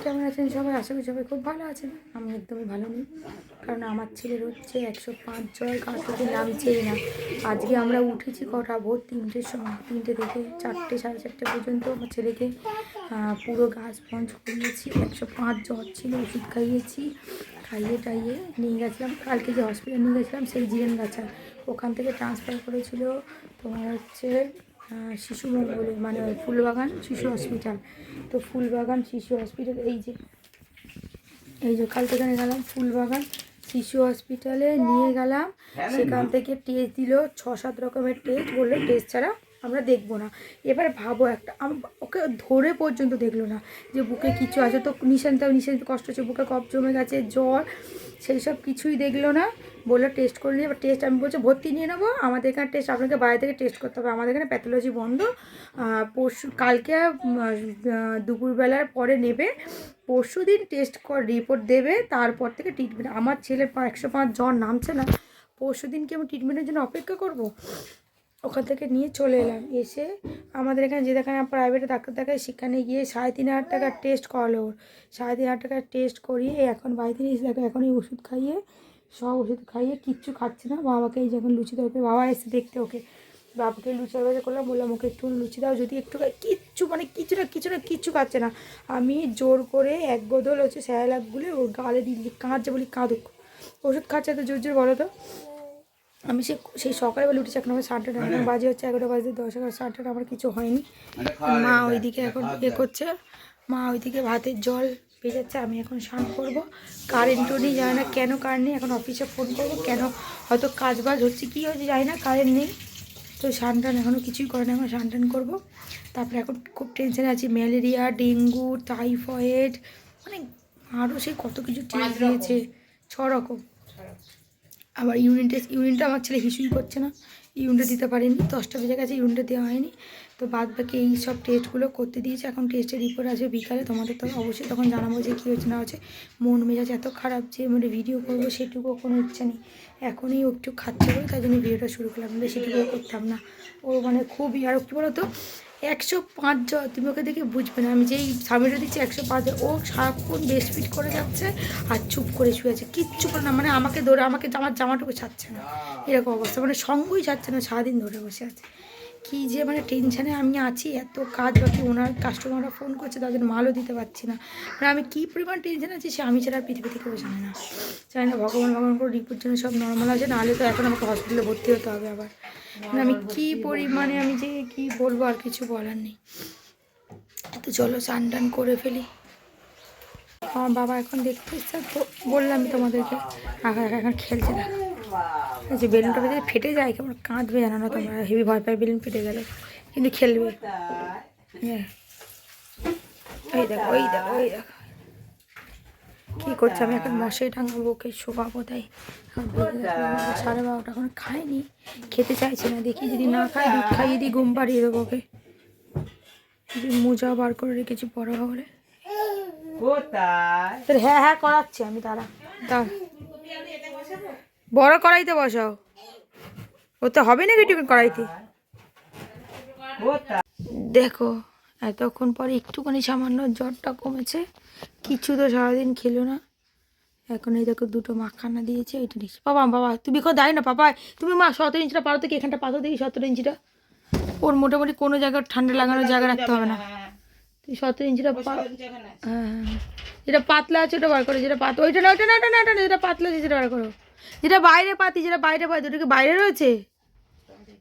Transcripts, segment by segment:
কেমন আছেন সবাই? আশা করি সবাই খুব ভালো আছেন। আমি একদমই ভালো নেই, কারণ আমার ছেলের হচ্ছে 105 জ্বর, গা থেকে নামছেই না। আজকে আমরা উঠেছি কটা? ভোর 3টের সময়, 3টে থেকে 4টে, 4:30 পর্যন্ত আমার ছেলেকে পুরো গা স্পঞ্জ করিয়েছি। 105 জ্বর ছিল, ওষুধ খাইয়েছি, খাইয়ে টাইয়ে নিয়ে গেছিলাম। কালকে যে হসপিটাল নিয়ে গেছিলাম সেই জিরেনগাছা, ওখান থেকে ট্রান্সফার করেছিল তোমার হচ্ছে শিশু মঙ্গলে, মানে ফুলবাগান শিশু হসপিটাল। তো ফুলবাগান শিশু হসপিটাল এই যে কাল থেকে গেলাম ফুলবাগান শিশু হসপিটালে নিয়ে গেলাম। সেখান থেকে টেস্ট দিল 6-7 রকমের টেস্ট, বললো টেস্ট ছাড়া আমরা দেখবো না। এবার ভাবো, একটা ওকে ধরে পর্যন্ত দেখলো না যে বুকে কিছু আছে। তো নিশান্ত কষ্ট হচ্ছে, বুকে কফ জমে গেছে, জ্বর, সেই সব কিছুই দেখলো না। বললো টেস্ট করে নিয়ে, এবার টেস্ট আমি বলছি ভর্তি নিয়ে নেবো, আমাদের এখানে টেস্ট আপনাকে বাইরে থেকে টেস্ট করতে হবে, আমাদের এখানে প্যাথোলজি বন্ধ। কালকে দুপুরবেলার পরে নেবে, পরশু দিন টেস্ট রিপোর্ট দেবে, তারপর থেকে ট্রিটমেন্ট। আমার ছেলের 105 জ্বর নামছে না, পরশু দিন কি আমি ট্রিটমেন্টের জন্য অপেক্ষা করব? ওখান থেকে নিয়ে চলে এলাম। এসে আমাদের এখানে যে দেখানে প্রাইভেটে ডাক্তার দেখায়, সেখানে গিয়ে 3,500 টাকার টেস্ট করালো। 3,500 টাকার টেস্ট করিয়ে এখন বাড়িতে নিয়ে দেখো, এখন এই ওষুধ খাইয়ে, সব ওষুধ খাইয়ে কিচ্ছু খাচ্ছে না। বাবাকে এই যখন লুচি তরকারি, বাবা এসে দেখতে ওকে, বাবাকে লুচি তরকারি করলাম, বললাম ওকে একটু লুচি দাও, যদি একটু কিচ্ছু, মানে কিচ্ছু খাচ্ছে না। আমি জোর করে এক বোতল হচ্ছে স্যালাকগুলো ওর গালে দিল্লি কাঁদছে, বলি কাঁদুক, ওষুধ খাচ্ছে তো জোর জোর, বলো তো। আমি সেই সকালবেলা উঠেছি, এখন আমার 7টা, এখন বাজে হচ্ছে 11টা, বাজে 10, 7টা, আমার কিছু হয়নি। মা ওইদিকে এখন করছে, মা ওইদিকে ভাতের জল ভেজাচ্ছে, আমি এখন স্নান করবো। কারেন্টও নেই, জানি না কেন কারেন্ট নেই। এখন অফিসে ফোন করবো, কেন হয়তো কাজ বাজ হচ্ছে, কী হয়েছে জানি না, কারেন্ট নেই। তো স্নান এখনও কিছুই করে না, এখন স্নান করবো। তারপরে এখন খুব টেনশনে আছি, ম্যালেরিয়া, ডেঙ্গু, টাইফয়েড, মানে আরও সেই কত কিছু টেস্ট দিয়েছে, 6 রকম। আবার ইউরিনটা আমার ছেলে হিসুই করছে না, ইউরিনটা দিতে পারিনি, 10টা বেজে গেছে, ইউরিনটা দেওয়া হয়নি। তো বাদ বাকি এই সব টেস্টগুলো করতে দিয়েছে। এখন টেস্টের রিপোর্ট আসবে বিকালে, তোমাদের তো অবশ্যই তখন জানাবো যে কী হচ্ছে না হচ্ছে। মন মেজাজ এত খারাপ যে মানে ভিডিও করবো সেটুকু কোনো ইচ্ছা নেই। এখনই ও একটু খাচ্ছে বলে তাই জন্য ভিডিওটা শুরু করলাম, নাহলে সেটুকুও করতাম না। ও মানে খুবই, আর কী বলো তো, 105 জ্বর, তুমি ওকে দেখে বুঝবে না। আমি যেই স্বামীটা দিচ্ছি 105 জ্বর, ও সারাক্ষণ বেস্ট ফিট করে যাচ্ছে আর চুপ করে শুয়ে আছে, কিচ্ছু করে না, মানে আমাকে ধরে, আমাকে আমার জামাটুকু ছাড়ছে না, এরকম অবস্থা, মানে সঙ্গই ছাড়ছে না, সারাদিন ধরে বসে আছে। কী যে মানে টেনশানে আমি আছি, এত কাজ বাকি, ওনার কাস্টমাররা ফোন করছে, তাদের মালও দিতে পারছি না। মানে আমি কী পরিমাণ টেনশন আছি সে আমি ছাড়া পৃথিবী থেকে জানে না। জানি না, ভগবান করে রিপোর্ট জন্য সব নর্মাল আছে, নাহলে তো এখন আমাকে হসপিটালে ভর্তি হতে হবে আবার। মানে আমি কী পরিমাণে, আমি যে কী বলবো, আর কিছু বলার নেই। তো চলো স্নান করে ফেলি। আমার বাবা এখন দেখতে এসছে, তো বললাম তোমাদেরকে, এখন খেলছে না, যে বেলুনটা যদি ফেটে যায় কেমন কাঁদবে জানো না তোমরা, হেভি ভয় পায় বেলুন ফেটে গেলে, কিন্তু খেলবে। হ্যাঁ, ওই দেখো কী করছে। আমি এখন মশাই টাঙাবো, ওকে শোকাবো, তাই এখন 12:30, এখন খায়নি, খেতে চাইছে না। দেখি যদি না খায় দুধ খাইয়ে দিই, ঘুম পাড়িয়ে দেবো ওকে। মোজা বার করে রেখেছি বড় হলে। হ্যাঁ করাচ্ছি আমি, দাঁড়া বড় কড়াইতে বসাও, ওতে হবে না কিছু কড়াইতে। দেখো এতক্ষণ পরে একটুখানি সামান্য জ্বরটা কমেছে, কিছু তো সারাদিন খেলো না। এখন এই দেখো 2টো মাখানা দিয়েছে, এটা নিচ্ছি। বাবা তুমি কোথাও দেয় না পাপা, তুমি মা 17 ইঞ্চিটা পারো তো কি, এখানটা পাতো দেখি 17 ইঞ্চিটা। ওর মোটামুটি কোনো জায়গায় ঠান্ডা লাগানোর জায়গা রাখতে হবে না। তুই 17 ইঞ্চিটা হ্যাঁ, যেটা পাতলা আছে ওটা বার করো, যেটা ওইটা না, যেটা পাতলা আছে সেটা বার করো, যেটা বাইরে পাতি, ওটা কি বাইরে রয়েছে,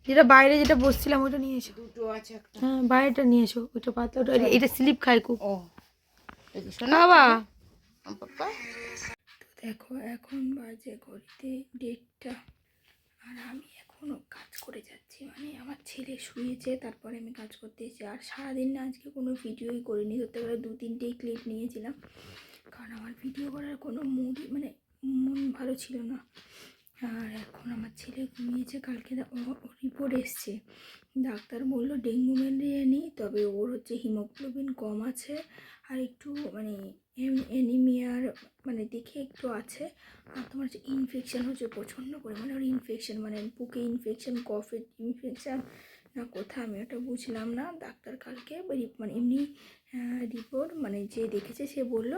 যেটা বাইরে যেটা বসছিলাম ওইটা নিয়ে এসো। হ্যাঁ বাইরেটা নিয়ে এসো, ওইটা পাতলা, ওটা এটা স্লিপ খায় খুব। বাবা দেখো এখন বাজে ঘড়িতে 1:30, আর আমি এখনও কাজ করে যাচ্ছি। মানে আমার ছেলে শুয়েছে, তারপরে আমি কাজ করতে এসেছি। আর সারাদিন না আজকে কোনো ভিডিওই করিনি, ধরতে গেলে 2-3টেই ক্লিপ নিয়েছিলাম, কারণ আমার ভিডিও করার কোনো মুডই, মানে মন ভালো ছিল না। আর এখন আমার ছেলে ঘুমিয়েছে। কালকে রিপোর্ট এসছে, ডাক্তার বললো ডেঙ্গু ম্যালেরিয়া নেই, তবে ওর হচ্ছে হিমোগ্লোবিন কম আছে, আর একটু মানে অ্যানিমিয়ার মানে দেখে একটু আছে। আর তোমার হচ্ছে ইনফেকশান হচ্ছে প্রচণ্ড পরিমাণে, ওর ইনফেকশান, মানে বুকে ইনফেকশান, কফের ইনফেকশান না কোথায়, আমি ওটা বুঝলাম না। ডাক্তার কালকে মানে এমনি রিপোর্ট মানে যে দেখেছে সে বললো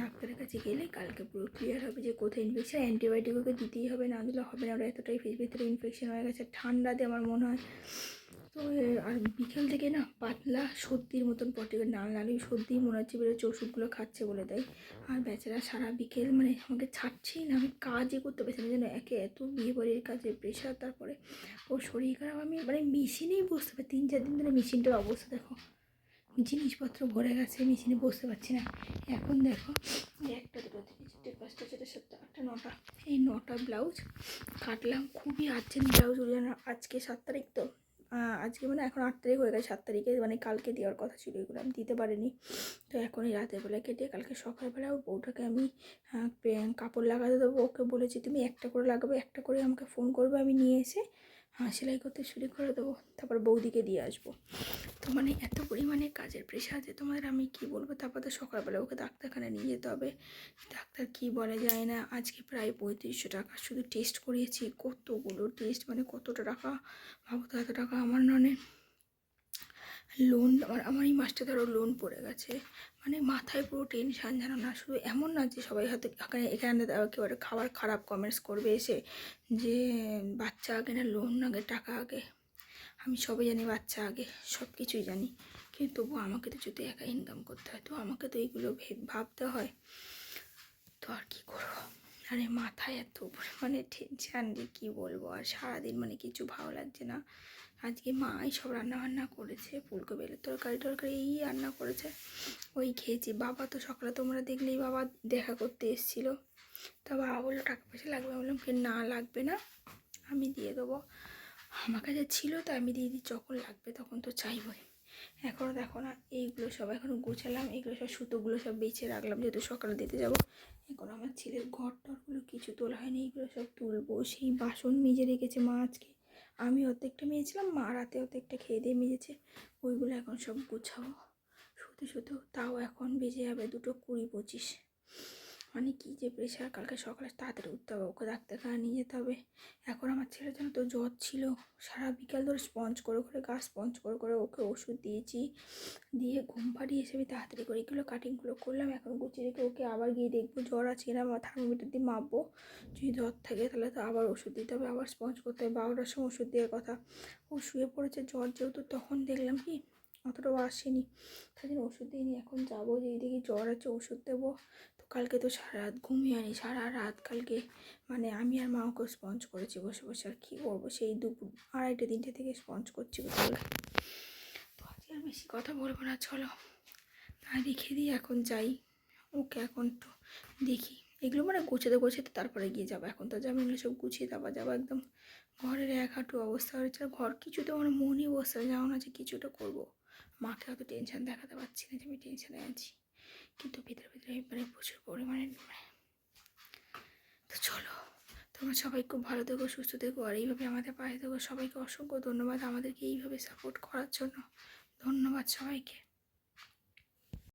ডাক্তারের কাছে গেলে কালকে পুরো ক্লিয়ার হবে যে কোথায় ইনফেকশন, অ্যান্টিবায়োটিক ওকে দিতেই হবে, না দিলে হবে না, ওরা এতটাই ভিতরে ইনফেকশন হয়ে গেছে ঠান্ডাতে আমার মনে হয়। তো আর বিকেল থেকে না পাতলা সর্দির মতন পটে নালি সর্দি মনে হচ্ছে বেরোচ্ছে, ওষুধগুলো খাচ্ছে বলে দেয়। আর বেচারা সারা বিকেল মানে আমাকে ছাড়ছেই না, আমি কাজই করতে পারছি না যেন, একে এত বিয়েবাড়ির কাজের প্রেশার, তারপরে ওর শরীর খারাপ, আমি মানে মেশিনেই বসতে পারি 3-4 দিন ধরে, মেশিনটার অবস্থা দেখো, জিনিসপত্র ভরে গেছে, মেশিনে বসতে পারছি না। এখন দেখো 1টা 2টা 3 4 5টা 6টা 7টা 8টা 9টা, এই 9টা ব্লাউজ কাটলাম, খুবই আর্জেন্ট ব্লাউজ। আজকে 7 তারিখ তো, আজকে মানে এখন 8 তারিখ হয়ে গেছে, 7 তারিখে মানে কালকে দেওয়ার কথা ছিল, এগুলো আমি দিতে পারিনি। তো এখন এই রাতের বেলা কেটে কালকে সকালবেলা বউটাকে আমি কাপড় লাগাতে দেবো, ওকে বলেছি তুমি একটা করে লাগাবে, একটা করে আমাকে ফোন করবে, আমি নিয়ে এসে সেলাই করতে শুরু করে দেবো, তারপর বৌদিকে দিয়ে আসবো। তো মানে এত পরিমাণে কাজের প্রেশার যে তোমাদের আমি কি বলবো। তারপর তো সকালবেলা ওকে ডাক্তারখানায় নিয়ে যেতে হবে, ডাক্তার কি বলে যায় না। আজকে প্রায় 3500 টাকা শুধু টেস্ট করিয়েছি, কতগুলো টেস্ট মানে কতটা টাকা ভাবো তো, এত টাকা আমার নয় লোন, আমার এই মাসটা ধরো লোন পড়ে গেছে, মানে মাথায় পুরো টেনশান জানো না। শুধু এমন না যে সবাই হয়তো এখানে একেবারে খাবার খারাপ কমেন্টস করবে এসে যে বাচ্চা আগে না লোন আগে টাকা আগে, আমি সবাই জানি বাচ্চা আগে, সব কিছুই জানি, কিন্তু তবুও আমাকে তো যদি একা ইনকাম করতে হয়, তো আমাকে তো এইগুলো ভাবতে হয়। তো আর কী করবো, আরে মাথায় এত মানে টেনশান যে কী বলবো। আর সারাদিন মানে কিছু ভালো লাগছে না। আজকে মাই সব রান্নাবান্না করেছে, ফুলকপির তরকারি এই রান্না করেছে, ওই খেয়েছি। বাবা তো সকালে তোমরা দেখলেই বাবা দেখা করতে এসেছিলো, তা বাবা বললো টাকা পয়সা লাগবে, বললাম কি না লাগবে না, আমি দিয়ে দেবো, আমার কাছে ছিল তো আমি দিয়ে দিই, যখন লাগবে তখন তো চাইবই। এখনও দেখো না এইগুলো সব এখনও গুছালাম, এগুলো সব সুতোগুলো সব বেছে রাখলাম যেহেতু সকালে দিতে যাবো। এখন আমার ছেলের ঘর টরগুলো কিছু তোলা হয়নি, এইগুলো সব তুলবো। সেই বাসন মেজে রেখেছে মা আজকে, আমি অর্ধেকটা মেজেছিলাম, মা রাতে অর্ধেকটা খেয়ে দিয়ে মেজেছে, ওইগুলো এখন সব গুছাবো। শুধু তাও এখন বেজে যাবে 2টো 20-25, মানে কী যে প্রেশার। কালকে সকালে তাড়াতাড়ি উঠতে হবে, ওকে ডাক্তারখানা নিয়ে যেতে হবে। এখন আমার ছেলের জন্য তো জ্বর ছিল, সারা বিকাল ধরে স্পঞ্জ করে গা স্পঞ্জ করে ওকে ওষুধ দিয়েছি, দিয়ে ঘুম পাড়িয়ে এসে আমি তাড়াতাড়ি করে এগুলো কাটিংগুলো করলাম। এখন গুছিয়ে রেখে ওকে আবার গিয়ে দেখবো জ্বর আছে কিনা, বা থার্মোমিটার দিয়ে মাপবো, যদি জ্বর থাকে তাহলে তো আবার ওষুধ দিতে হবে, আবার স্পঞ্জ করতে হবে। 12টার সময় ওষুধ দেওয়ার কথা, ও শুয়ে পড়েছে জ্বর যেহেতু, তখন দেখলাম কি অতটাও আসেনি, তাই জন্য ওষুধ দিইনি। এখন যাবো, যেই দেখি জ্বর আছে ওষুধ দেবো। তো কালকে তো সারা রাত ঘুমিয়ে আনি, সারা রাত কালকে মানে আমি আর মা ওকে স্পঞ্জ করেছি বসে বসে, আর কী করবো, সেই দুপুর 2:30-3টে থেকে স্পঞ্জ করছি কালকে। তো আজকে আর বেশি কথা বলবো না, চলো তাই রেখে দিই, এখন যাই, ওকে এখন তো দেখি এগুলো মানে গোছাতে তারপরে গিয়ে যাবো। এখন তো যাবো, এগুলো সব গুছিয়ে তারপর যাবো। একদম ঘরের এক হাঁটু অবস্থা হয়েছে, ঘর কিছুতে আমার মনই বসতে যাও না যে কিছুটা করবো। মাকে অত টেনশন দেখাতে পারছি না যে আমি টেনশনে আছি, কিন্তু ভিতরে মানে প্রচুর পরিমাণে। তো চলো, তোমরা সবাই খুব ভালো থেকো, সুস্থ থেকো, আর এইভাবে আমাদের পাশে থেকো। সবাইকে অসংখ্য ধন্যবাদ আমাদেরকে এইভাবে সাপোর্ট করার জন্য, ধন্যবাদ সবাইকে।